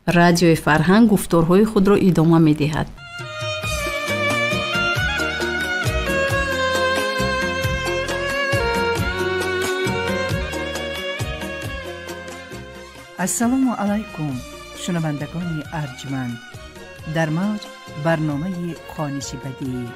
رادیوی فرهنگ گفتارهای خود را ادامه می‌دهد. السلام علیکم شنوندگان ارجمند، در موج برنامه خوانش بدیعی.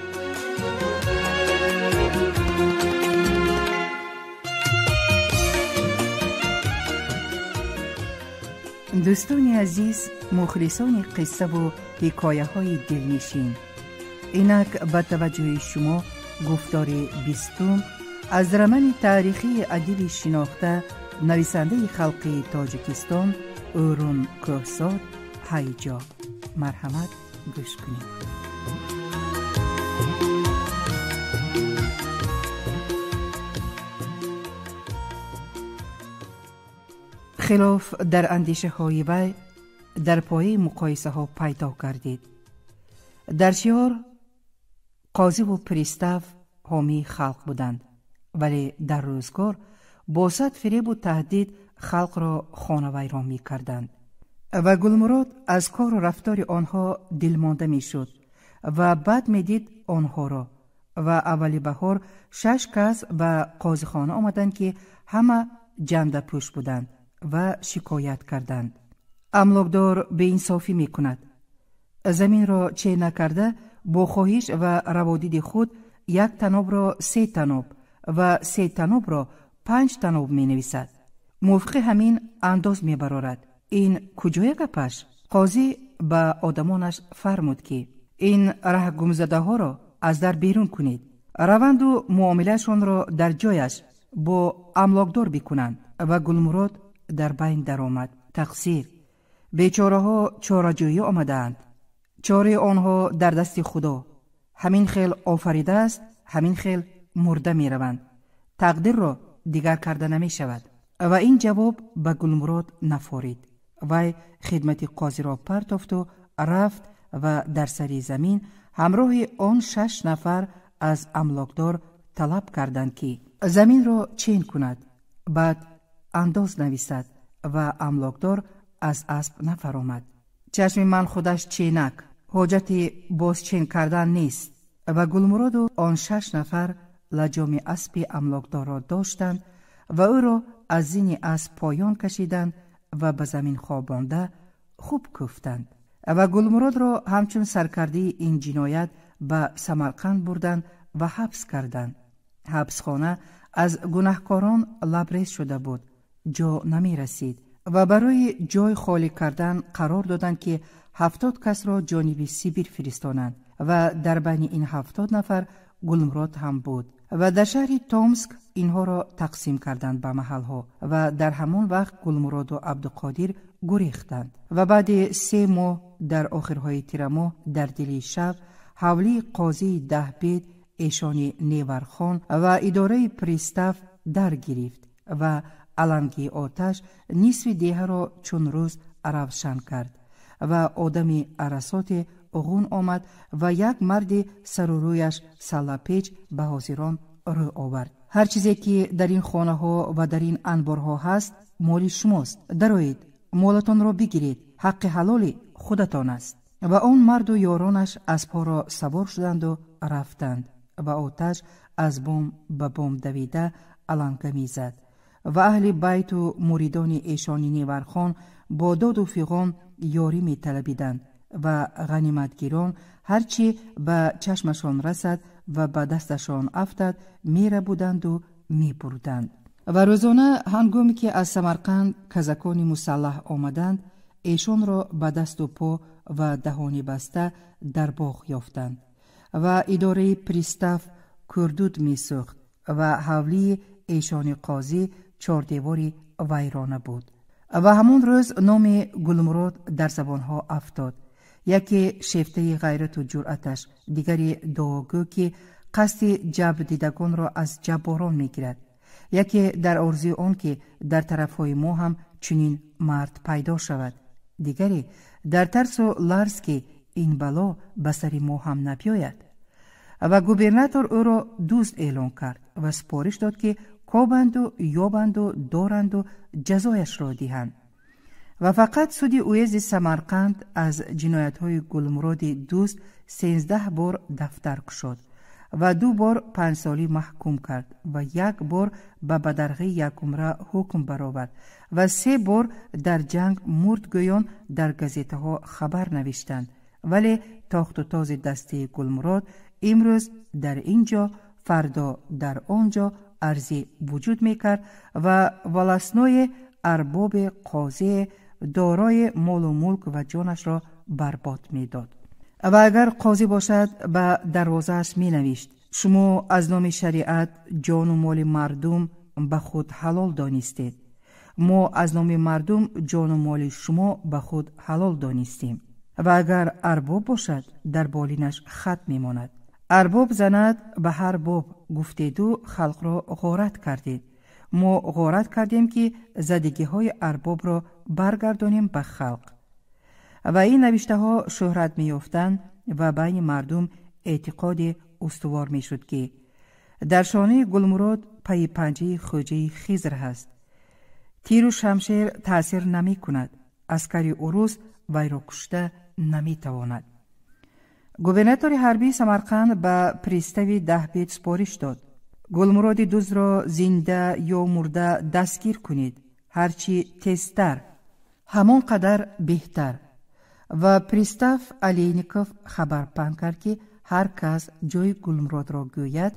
دوستان عزیز، مخلصان قصه و حکایه های دلنشین، اینک به توجه شما گفتار 20 از رمن تاریخی ادیب شناخته نویسنده خلقی تاجیکستان اورون کوهزاد هایجا. مرحمت گوش کنید. خلاف در اندیشه های وی در پای مقایسه ها پیدا کردید. در شیار قاضی و پریستاف حامی خلق بودند، ولی در روزگار با صد فریب و تهدید خلق را خانه ویران می کردند و گلمراد از کار و رفتار آنها دلمانده می شد و بعد می دید آنها را. و اولی بهار 6 کس به قاضی خانه آمدند که همه جنده پوش بودند و شکایت کردند. املاکدار به انصافی می کند. زمین را چه نکرده با خواهش و روادید خود 1 طناب را 3 طناب و 3 طناب را 5 طناب می نویسد. موافق همین انداز می برارد. این کجای گپش؟ قاضی به آدمانش فرمود که این ره گمزده ها را از در بیرون کنید، روند و معاملهشان را در جایش با املاکدار بکنند. و گلمراد در بین در آمد. تقصیر، بیچاره ها چاره جویی آمدند، چاره آنها در دست خدا. همین خیل آفریده است، همین خیل مرده می روند. تقدیر را دیگر کرده نمی شود. و این جواب به گلمراد نفارید. وی خدمت قاضی را پرتافت و رفت و در سری زمین همراه آن 6 نفر از املاکدار طلب کردند که زمین را چین کند، بعد انداز نویسد. و املاکدار از اسب نفر آمد. چشم من خودش چینک، حاجت باز چین کردن نیست. و گلمراد و آن 6 نفر لجام اسب املاکدار را داشتند و او را از زین اسب پایان کشیدند و به زمین خوابانده خوب کوفتند. و گلمراد را همچون سرکرده این جنایت به سمرقند بردند و حبس کردند. حبسخانه از گناهکاران لبریز شده بود، جا نمی رسید و برای جای خالی کردن قرار دادند که 70 کس را جانب سیبیر فرستانند و در بین این 70 نفر گلمراد هم بود. و در شهر تومسک اینها را تقسیم کردند به محلها و در همان وقت گلمراد و عبدالقادر گریختند. و بعد 3 ماه در آخرهای تیر ماه در دل شب حولی قاضی 10 بید ایشان نیورخان و اداره پریستاف در گرفت و علنگی آتش نصف دیه را چون روز روشن کرد و آدمی عرصات غون آمد و یک مرد سر و رویش سلاپیچ به حاضران رو آورد. هر چیزی که در این خانه ها و در این انبارها هست مال شماست، درآیید، مالتان را بگیرید، حق حلال خودتان است. و آن مرد و یارانش از پا را سوار شدند و رفتند و آتش از بام به بام دویده علنگه میزد. و اهل بیت و مریدان ایشان نیورخان با داد و فیغان یاری می طلبیدند و غنیمتگیران هرچی به چشمشان رسد و به دستشان افتد می ربودند و می بردند. و روزانه هنگامی که از سمرقند کزکان مسلح آمدند، ایشان را به دست و پا و دهانی بسته در باغ یافتند و اداره پریستاف کردود می سوخت و حولی ایشان قاضی 4 دیواری ویرانه بود. و همون روز نام گلمراد در زبانها افتاد. یکی شیفته غیرت و جرأتش، دیگری دعاگو که قصد جبر دیدگان را از جباران میگیرد، یکی در آرزوی آن که در طرفهای ما هم چنین مرد پیدا شود، دیگری در ترس و لرز که این بلا به سر ما هم نبیاید. و گوبرناتور او را دوست اعلان کرد و سپارش داد که کابند و یابند و دارند و جزایش را دهند. و فقط سود اویزد سمرقند از جنایت‌های گلمرود دوست 13 بار دفتر شد و 2 بار 5 سالی محکوم کرد و 1 بار به بدرغه یکم را حکم برآورد و 3 بار در جنگ مردگویان در گزیته ها خبر نوشتند. ولی تاخت و تاز دسته گلمرود امروز در اینجا، فردا در آنجا عرضی وجود میکرد و ولسنوی ارباب قاضی دارای مال و ملک و جانش را برباد میداد. و اگر قاضی باشد به دروازه‌اش می نوشت شما از نام شریعت جان و مال مردم به خود حلال دانستید، ما از نام مردم جان و مال شما به خود حلال دانستیم. و اگر ارباب باشد در بالینش خط می ماند. ارباب زند به هر باب گفتید و خلق را غارت کردید. ما غارت کردیم که زدگی های ارباب را برگردانیم به خلق. و این نوشته ها شهرت می یافتند و بین مردم اعتقاد استوار می شد که در شانه گلمرود پی پنجه خوجه خضر هست. تیر و شمشیر تأثیر نمی کند. عسکری عروس وی را کشته نمی تواند. گوبرناتور حربی سمرقند به پریستوی 10 بیت سپارش داد. گلمرود دوز را زنده یا مرده دستگیر کنید. هرچی تیزتر همان قدر بهتر. و پریستاف الینیکوف خبر پهن کرد که هر کس جای گلمرود را گوید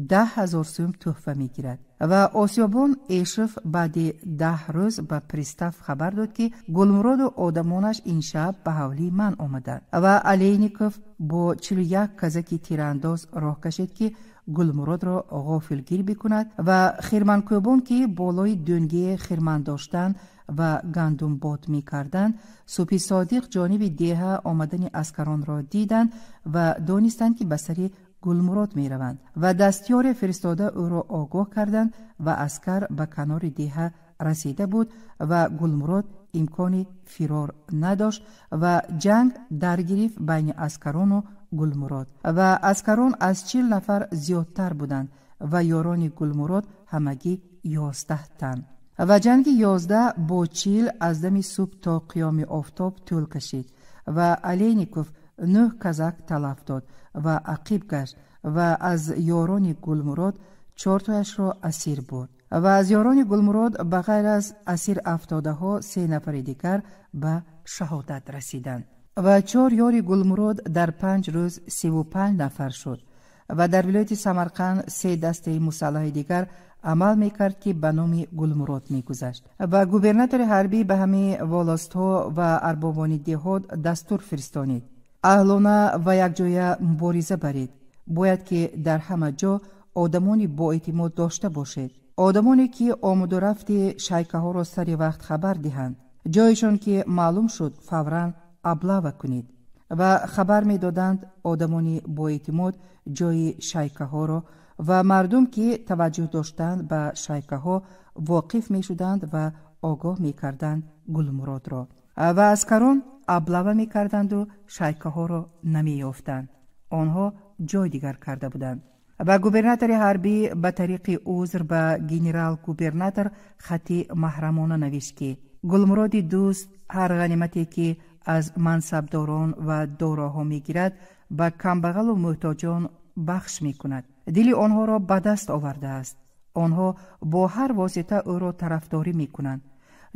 10,000 سوم تحفه می گیرد. و آسیابان ایشف بعد 10 روز به پریستاف خبر داد که گلمرود و آدمانش این شب به حولی من آمدند. و الینیکوف با 41 کزک تیرانداز راه کشید که گلمرود را غافلگیر بکند و خیرمنکوبان که بالای دنگی خیرمن داشتند و گندم باد می کردند صبح صادق جانب دیه آمدن اسکران را دیدند و دانستند که به سر گلمرود می روند و دستیار فرستاده او را آگاه کردند و اسکر به کنار دیه رسیده بود و گلمرود امکان فرار نداشت و جنگ درگرفت بین اسکران و گلمرود و اسکران از 40 نفر زیادتر بودند و یاران گلمرود همگی 11 تن. و جنگ 11 با 40 از دم صبح تا قیام آفتاب طول کشید و الینیکوف 9 کزک تلف داد و عقیب گشت و از یاران گلمرود 4 تایش را اسیر برد. و از یاران گلمرود بغیر از اسیر افتاده ها 3 نفر دیگر به شهادت رسیدند. و 4 یار گلمرود در 5 روز 35 نفر شد. و در ولایت سمرقند 3 دسته مسلح دیگر عمل میکرد که به نام گلمرود میگذشت. و گوبرناتور حربی به همه والست‌ها و اربابان دهات دستور فرستانید اهلانه و یک جای مبارزه برید. باید که در همه جا آدمانی با اعتماد داشته باشید، آدمانی که آمد و رفت شیکه ها را سر وقت خبر دهند. جایشان که معلوم شد فوراً ابلاغ کنید. و خبر می دادند آدمانی با اعتماد جای شیکه ها را و مردم که توجه داشتند به شیکه ها واقف می شدند و آگاه می کردند گلمرود را و اسکران ابلاغ می کردند و شیکه ها را نمی یافتند. آنها جای دیگر کرده بودند. و گوبرناتور حربی به طریق عذر به گنرال گوبرناتور خطی محرمانه نوشت که گلمرود دوست هر غنیمتی که از منصبداران و داراها می گیرد به کمبغل و محتاجان بخش می کند. دل آنها را به دست آورده است. آنها با هر واسطه او را طرفداری می کنند.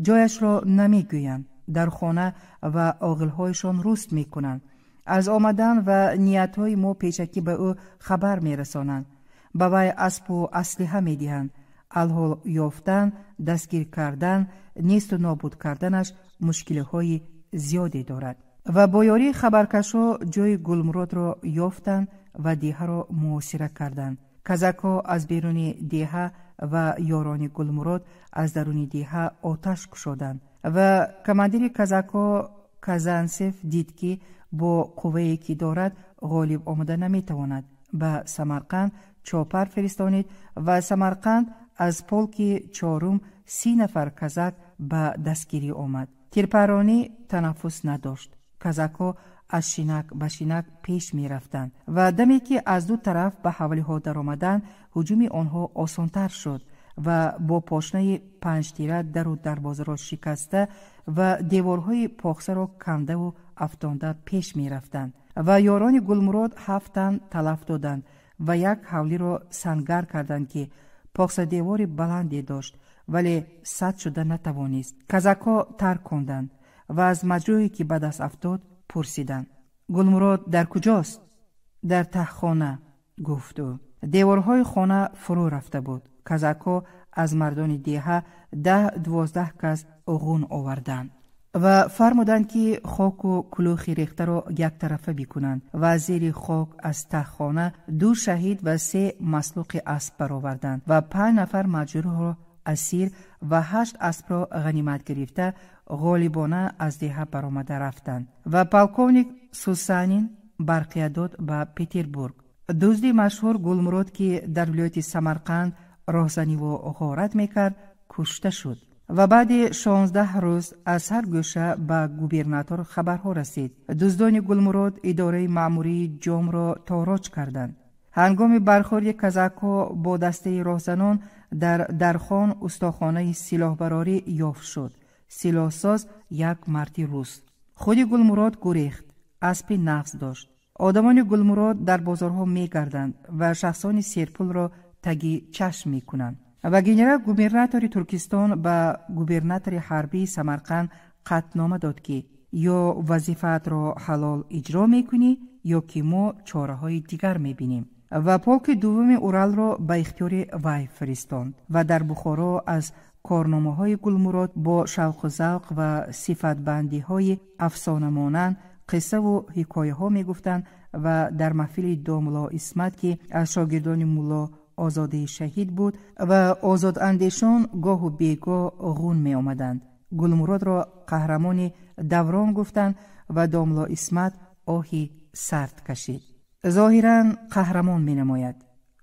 جایش را نمی گویند. در خانه و عاقل‌هایشان رست می کنند. از آمدن و نیت‌های ما پیشکی به او خبر می رسانند. به وی اسب و اسلحه می دهند. الحال یافتن، دستگیر کردن، نیست و نابود کردنش مشکل‌های زیادی دارد. و با یاری خبرکشا جای گلمرود را یافتند و دیه را محاصره کردند. کزک‌ها از بیرون دیه و یاران گلمرود از درون دیه آتش کشادند. و کماندیر کزک‌ها کازانسف دید که با قوه‌ای که دارد غالب آمده نمیتواند. به سمرقند چاپر فرستانید و سمرقند از پولک 4 30 نفر کزک به دستگیری آمد. تیرپرانی تنفس نداشت. کزک‌ها از شینک به شینک پیش می رفتند و دمی که از 2 طرف به حوالی ها در آمدن هجوم آنها آسانتر شد و با پاشنه 5 تیره در و دروازه را شکسته و دیوارهای پاخسه را کنده و افشانده پیش می رفتند و یاران گلمراد 7 تن تلف دادند و یک حولی را سنگر کردند که پاخسه دیوار بلندی داشت ولی سد شده نتوانست. کزک‌ها ترک کردند و از مجروحی که به دست افتاد پرسیدند: گلمراد در کجاست؟ در ته خانه، گفت او. دیوارهای خانه فرو رفته بود. کزک‌ها از مردان دیه 10-12 کس غون آوردند و فرمودند که خاک و کلوخ ریخته را یک طرفه بکنند و زیر خاک از ته خانه 2 شهید و 3 مسلوق اسب برآوردند و 5 نفر مجروح را اسیر و 8 اسب را غنیمت گرفته غالبانه از دیه برآمده رفتند و پالکونیک سوسانین برقیه داد به پتربورگ. دزد مشهور گلمراد که در ولایت سمرقند راهزنی و غارت میکرد کشته شد و بعد 16 روز از هر گوشه به گوبرناتور خبرها رسید. دزدان گلمراد اداره مأموری جام را تاراج کردند. هنگام برخورد کزک‌ها با دسته راهزنان در درخان استاخانه سلاحبراری یافت شد. سلاحساز یک مرد روس. خود گلمراد گریخت. اسب نغز داشت. آدمان گلمراد در بازارها می گردند و شخصان سیرپول را تگی چشم می کنند و گنرال گوبرناتور ترکستان به گوبرناتور حربی سمرقند قطعنامه داد که یا وظیفت را حلال اجرا می کنی یا که ما چاره های دیگر می بینیم و پولک دوم اورال را به اختیار وی فرستاند و در بخارا از کارنامه های گلمراد با شوق و ذوق و صفت بندی های افسانه مانند قصه و حکایه ها می گفتند و در محفل داملا اسمت که از شاگردان مولا آزاده شهید بود و آزاد اندیشان گاه و بیگاه غون می آمدند. گلمراد را قهرمان دوران گفتند و داملا اسمت آهی سرد کشید. ظاهراً قهرمان می نماید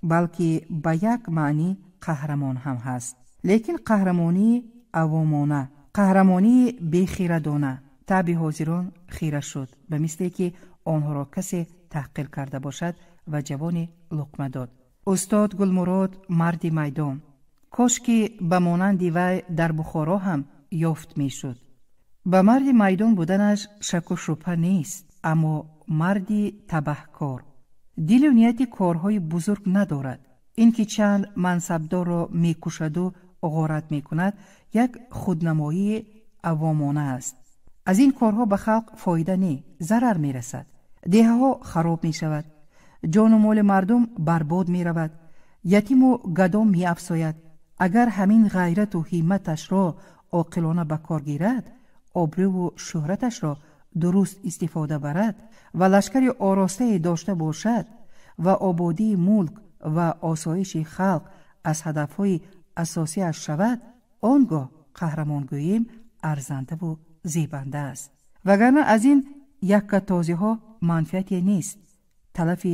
بلکه به یک معنی قهرمان هم هست، لیکن قهرمانی عوامانه، قهرمانی بیخیردانه. طبع حاضران خیره شد به مثلی که آنها را کسی تحقیر کرده باشد و جوان لقمه داد. استاد گلمراد مرد میدان، کاش که به مانند وی در بخارا هم یافت می شد. به مرد میدان بودنش شک و شبهه نیست، اما مردی تبهکار، دل و نیت کارهای بزرگ ندارد. این که چند منصبدار را می کشد و غارت می کند یک خودنمایی عوامانه است. از این کارها به خلق فایده نی، ضرر می رسد. دیه ها خراب می شود، جان و مال مردم برباد می رود، یتیم و گدام می افزاید. اگر همین غیرت و همتش را عاقلانه به کار گیرد، آبرو و شهرتش را درست استفاده برد و لشکر آراسته داشته باشد و آبادی ملک و آسایش خلق از هدفهای اساسی اش شود، آنگاه قهرمان گوییم ارزنده و زیبنده است. وگرنه از این یک تازی ها منفعتی نیست، تلف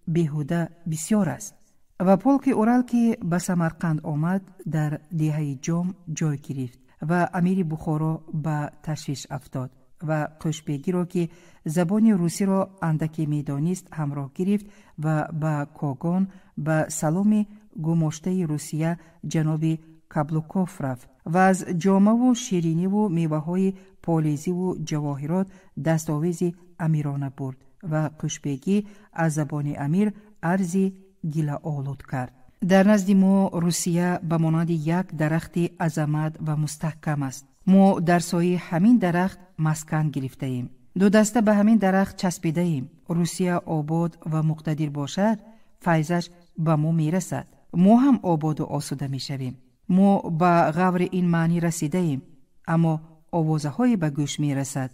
بیهوده بسیار است. و پولک اورال که به سمرقند آمد در دیه جام جای گرفت و امیر بخارا به تشویش افتاد و قشبگی را که زبان روسی را اندکی میدانست همراه گرفت و به کاگان به سلام گماشته روسیه جناب کابلوکوف رفت و از جامه و شیرینی و میوه های پالیزی و جواهرات دستاویز امیرانه برد و قشبگی از زبان امیر عرضی گله آلود کرد. در نزد ما روسیه به مانند یک درخت عظمت و مستحکم است. ما در سایه همین درخت مسکن گرفته ایم. 2 دسته به همین درخت چسبیده ایم. روسیه آباد و مقتدر باشد، فیضش به ما می رسد. ما هم آباد و آسوده می شویم. ما به غور این معنی رسیده ایم، اما آوازه های به گوش می رسد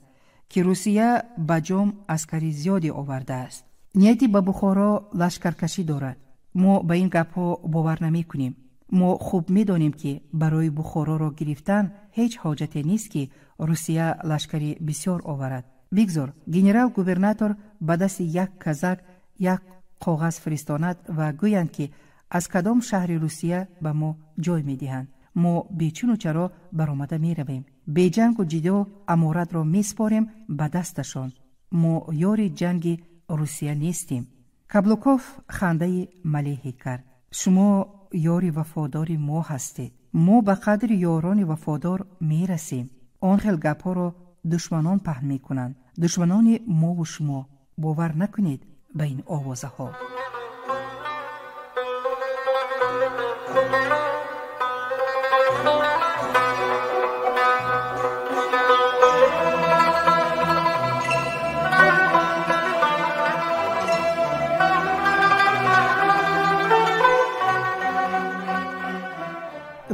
که روسیه به جام عسکری زیادی آورده است. نیتی به بخارا لشکرکشی دارد. ما به این گپ ها باور نمی کنیم. ما خوب می دانیم که برای بخارا را گرفتن هیچ حاجتی نیست که روسیه لشکری بسیار آورد. بگذار گنرال گوبرناتور به دست یک کزک یک کاغذ فرستاند و گویند که از کدام شهر روسیه به ما جای می دهند. ما بیچون و چرا برآمده می رویم. بی جنگ و جدال امارت را می سپاریم به دستشان. ما یار جنگ روسیه نیستیم. کابلوکوف خنده ملیحی کرد. شما یاری وفادار ما هستید. ما به قدر یاران وفادار می رسیم. آن خیل گپ ها را دشمنان پهن می کنند. دشمنان ما و شما. باور نکنید به این آوازه ها.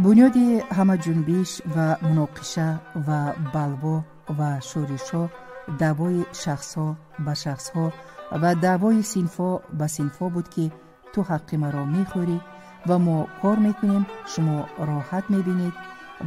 بنیاد همه جنبش و مناقشه و بلوا و شورش‌ها دعوای شخص‌ها به شخص‌ها و دعوای صنف‌ها به صنف‌ها بود که تو حق ما را می‌خوری و ما کار می‌کنیم، شما راحت می‌بینید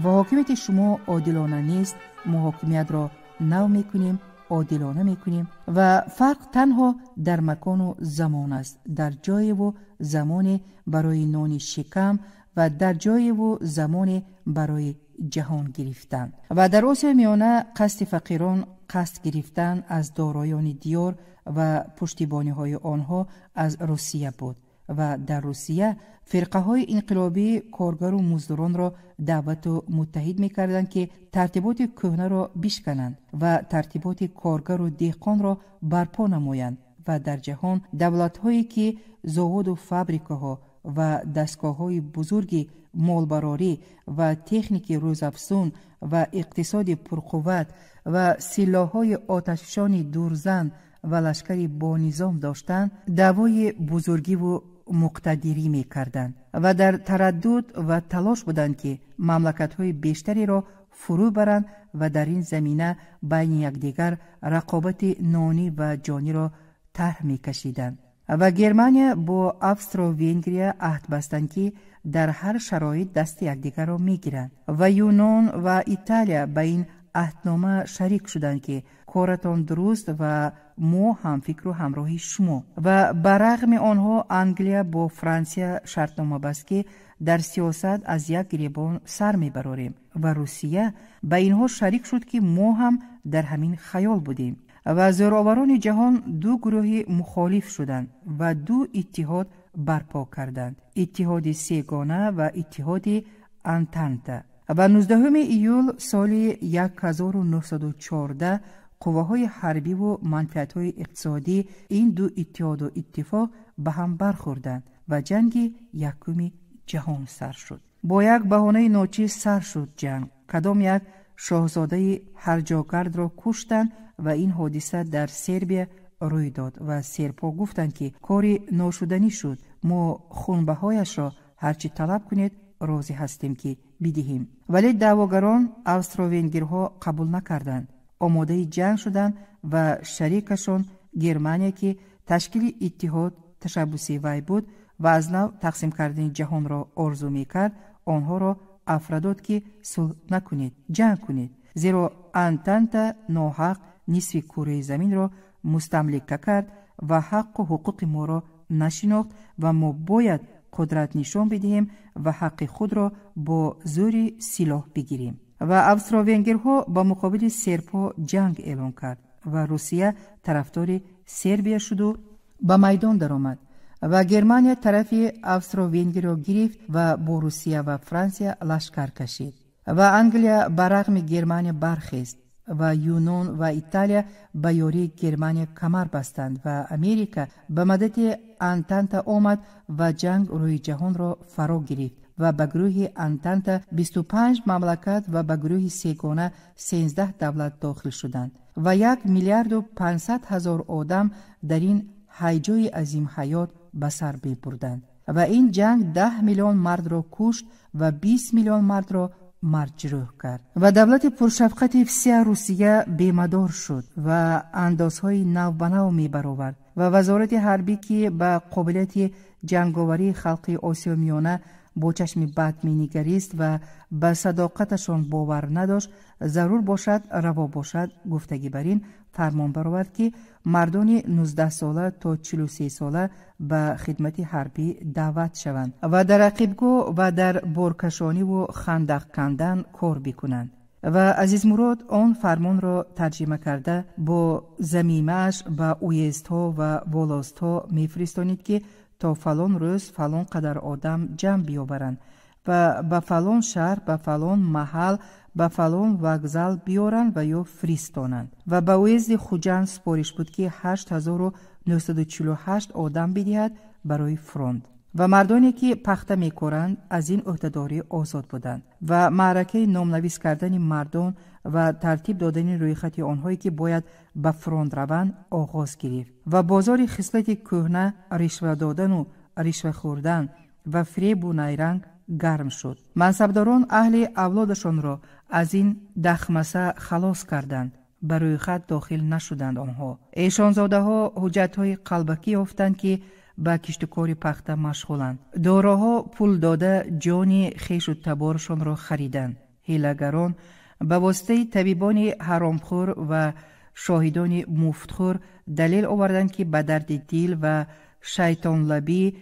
و حاکمیت شما عادلانه نیست، ما حاکمیت را نو می‌کنیم، عادلانه می‌کنیم و فرق تنها در مکان و زمان است، در جای و زمان برای نان شکم و در جای و زمان برای جهان گرفتن. و در آسیا میانه قصد فقیران قصد گرفتن از دارایان دیار و پشتیبانی های آنها از روسیه بود و در روسیه فرقه های انقلابی کارگر و مزدوران را دعوت و متحد می کردند که ترتیبات کهنه را بشکنند و ترتیبات کارگر و دهقان را برپا نمایند و در جهان دولت هایی که زواد و فابریکه ها و دستگاه های بزرگ مالبراری و تکنیک روزافزون و اقتصاد پرقوت و سلاح‌های آتشفشان دورزن و لشکری با نظام داشتند، دعوای بزرگی و مقتدری می کردند و در تردد و تلاش بودند که مملکت‌های بیشتری را فرو برند و در این زمینه بین یکدیگر رقابت نانی و جانی را طرح می کشیدند. و گرمانیا با افسترو-ونگریا عهد بستند که در هر شرایط دست یکدیگر را میگیرند و یونان و ایتالیا به این عهدنامه شریک شدند که کارتان درست و ما هم فکر و همراهی شما. و برغم آنها انگلیا با فرانسه شرطنامه بست که در سیاست از یک گریبان سر میبراریم و روسیه به اینها شریک شد که ما هم در همین خیال بودیم و زورآوران جهان دو گروه مخالف شدند و دو اتحاد برپا کردند، اتحاد سیگانه و اتحاد انتانته. و 19 ایول سال 1914 قواهای حربی و منفعت‌های اقتصادی این دو اتحاد و اتفاق به هم برخوردند و جنگ یکم جهان سر شد. با یک بهانه ناچیز سر شد جنگ. کدام یک شاهزاده هرجاگرد را کشتند و این حادثه در سربیا روی داد و سرپا گفتند که کاری ناشدنی شد، ما خونبهایش را هرچی طلب کنید راضی هستیم که بدهیم. ولی دعواگران افسترو-ونگرها قبول نکردند، آماده جنگ شدند و شریکشان گرمانیا که تشکیل اتحاد تشبثی وی بود و از نو تقسیم کردن جهان را آرزو میکرد، آنها را افرادات که صلح نکنید، جنگ کنید، زیرا انتانته ناحق نصف کره زمین را مستملک کرد و حق و حقوق ما را نشناخت و ما باید قدرت نشان بدهیم و حق خود را با زور سلاح بگیریم. و افسترو-ونگرها با مقابل سرپا جنگ اعلان کرد و روسیه طرفدار سربیا شد و به میدان درآمد و گرمانیا طرف افسترو-ونگر را گرفت و با روسیه و فرانسه لشکر کشید و انگلیا برغم گرمانیا برخیست و یونان و ایتالیا به یاری گرمانیا کمر بستند و امریکا به مدد انتانته آمد و جنگ روی جهان را فرا گرفت و به گروه انتانته 25 مملکت و به گروه سیگانه 13 دولت داخل شدند و 1,500,000 آدم در این هیجای عظیم حیات به سر ببردند و این جنگ 10 میلیون مرد را کشت و 20 میلیون مرد را مجروح کرد و دولت پرشفقت افسیا روسیه بیمدار شد و اندازهای نو به نو می برآورد و وزارت حربی که به قابلیت جنگاوری خلق آسیا میانه با چشم بد می نگریست و به صداقتشان باور نداشت، ضرور باشد روا باشد گفتگی بر این فرمان برآورد که مردان 19 ساله تا 43 ساله به خدمت حربی دعوت شوند و در عقیبگاه و در بارکشانی و خندق کندن کار بکنند. و عزیز مراد آن فرمان را ترجمه کرده با ضمیمه‌اش به اویزدها و ولایت‌ها می‌فرستانید که تا فلان روز فلان قدر آدم جمع بیاورند و به فلان شهر، به فلان محل، به فلان وокزال بیارند و یا فرستانند. و به وزد خوجند سپارش بود که 8948 آدم بدهد برای فرند. و مردانی که پخته می‌کردند از این عهدهداری آزاد بودند و معرکه نامنویس کردن مردان و ترتیب دادن روی خط آنهایی که باید به فرند روند آغاز گرفت و بازار خصلت کهنه، رشوه دادن و رشوه خوردن و فریب و نیرنگ گرم شد. منصبداران اهل اولادشان را از این دخمسه خلاص کردند، بر روی خط داخل نشدند. آنها ایشانزاده ها حجت‌های قلبکی یافتند که با کشتکاری پخته مشغولند. داراها پول داده جان خویش و تبارشان را خریدند. حیله‌گران به واسطه طبیبان حرامخور و شاهدان مفتخور دلیل آوردند که به درد دل و شیطان لبی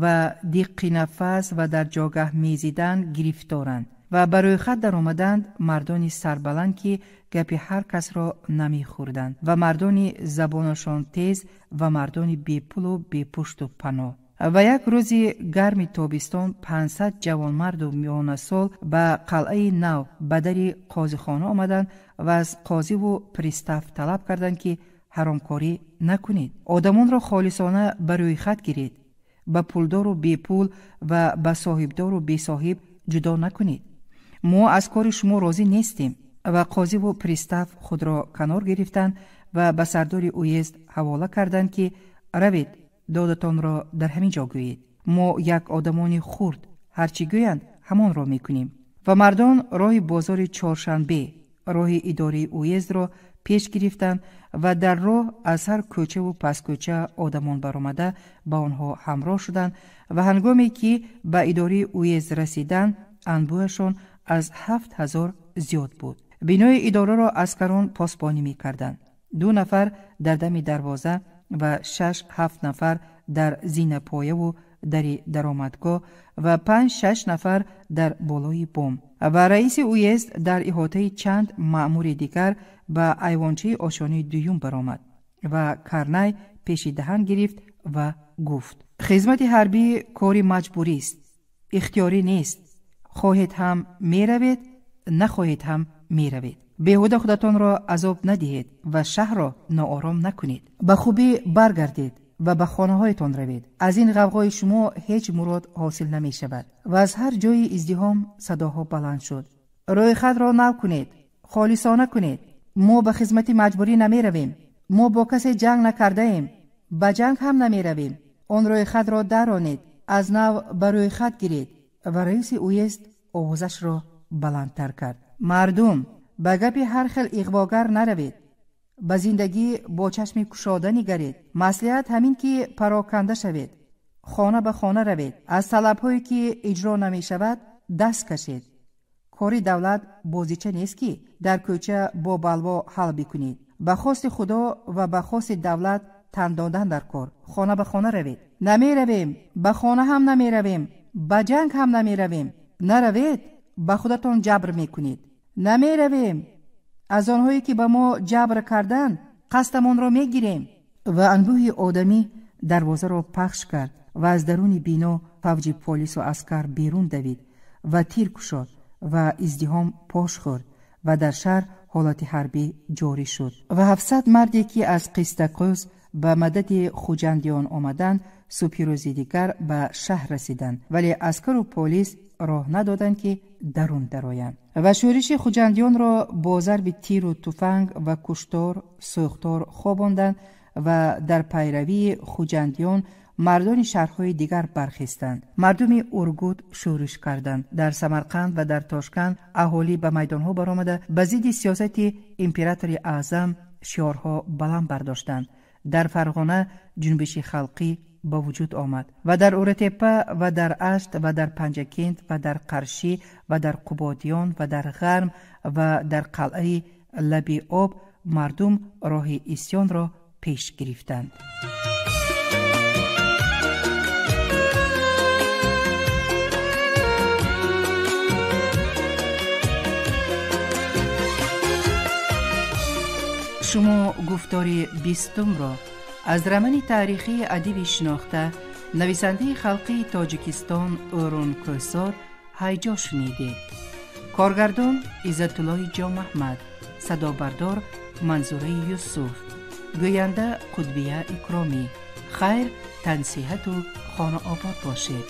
و دیق نفس و در جاگه میزیدن گرفتارند و برای خط در آمدند مردانی سربلند که گپی هر کس را نمیخوردند و مردانی زبانشان تیز و مردانی بی پول و بی پشت و پناه. و یک روزی گرم تابستان 500 جوانمرد و میانه سال به قلعه نو به در قاضیخانه آمدند و از قاضی و پریستاف طلب کردند که حرامکاری نکنید، آدمان را خالصانه برای خط گیرید، به پولدار و بی پول و به صاحبدار و بی صاحب جدا نکنید. ما از کار شما راضی نیستیم. و قاضی و پریستاف خود را کنار گرفتند و به سردار اویزد حواله کردند که روید دادتان را در همین جا گویید. ما یک آدمان خرد هرچی گویند همان را میکنیم. و مردان راه بازار چهارشنبه، راه اداره اویزد را پیش گرفتند و در راه از هر کوچه و پس کوچه آدمان برآمده با آنها همراه شدند و هنگامی که به اداره اویزد رسیدند انبوهشان از 7000 زیاد بود. بینای اداره را عسکران پاسبانی می کردند. 2 نفر در دم دروازه و 6-7 نفر در زین پایه و در درآمدگاه و 5-6 نفر در بالای بام. و رئیس اویزد در احاطه چند مأمور دیگر به ایوانچه آشانه دویم برآمد و کرنه پیش دهن گرفت و گفت: خدمت حربی کاری مجبوری است، اختیاری نیست. خواهید هم می روید، نخواهید هم می روید. بیهوده خودتان را عذاب ندهید و شهر را ناآرام نکنید. به خوبی برگردید و به خانه هایتان روید. از این غوغای شما هیچ مراد حاصل نمی شود. و از هر جای ازدحام صداها بلند شد: روی خط را نو کنید، خالصانه کنید. ما به خدمت مجبوری نمی رویم. ما با کسی جنگ نکرده ایم، به جنگ هم نمی رویم. آن روی خط را درانید، از نو بر روی خط گیرید. و رئیس اویزد آوازش را بلندتر کرد: مردم، به گپ هر خل اغواگر نروید. به زندگی با چشم کشاده نگرید. مصلحت همین که پراکنده شوید. خانه به خانه روید. از طلب‌هایی که اجرا نمی شود دست کشید. کاری دولت بازیچه نیست که در کوچه با بلوا حل بکنید. به خواست خدا و به خواست دولت تن دادن در کار. خانه به خانه روید. نمی رویم، به خانه هم نمی رویم، به جنگ هم نمی رویم. نروید، به خودتان جبر میکنید. نمی رویم، از آنهایی که به ما جبر کردن قصدمان را میگیریم. و انبوه آدمی دروازه را پخش کرد و از درون بینا فوج پلیس و عسکر بیرون دوید و تیر کشاد و ازدحام پاش خورد و در شهر حالت حربی جاری شد. و 700 مردی که از قسطقوس به مدد خوجندیان آمدند صبح روز دیگر به شهر رسیدند، ولی عسکر و پلیس راه ندادند که درون درآیند. و شورش خوجندیان را با ضرب تیر و تفنگ و کشتار سوختار خواباندند و در پیروی خوجندیان مردان شهرهای دیگر برخاستند. مردم ارگود شورش کردند. در سمرقند و در تاشکند اهالی به میدانها برآمده به ضد سیاست امپراتور اعظم شعارها بلند برداشتند. در فرغانه جنبش خلقی با وجود آمد و در اورتپه و در اشت و در پنجکند و در قرشی و در قبادیان و در غرم و در قلعه لبی آب مردم راه اسیان را پیش گرفتند. شما گفتار 20 را از رمن تاریخی ادبی شناخته نویسنده خلقی تاجیکستان اورون کوسار هیجا شنیدید. کارگردان عزت الله جان محمد، صدا بردار منظوره یوسف، گوینده قطبیه اکرامی. خیر، تنصیحت و خانه آباد باشید.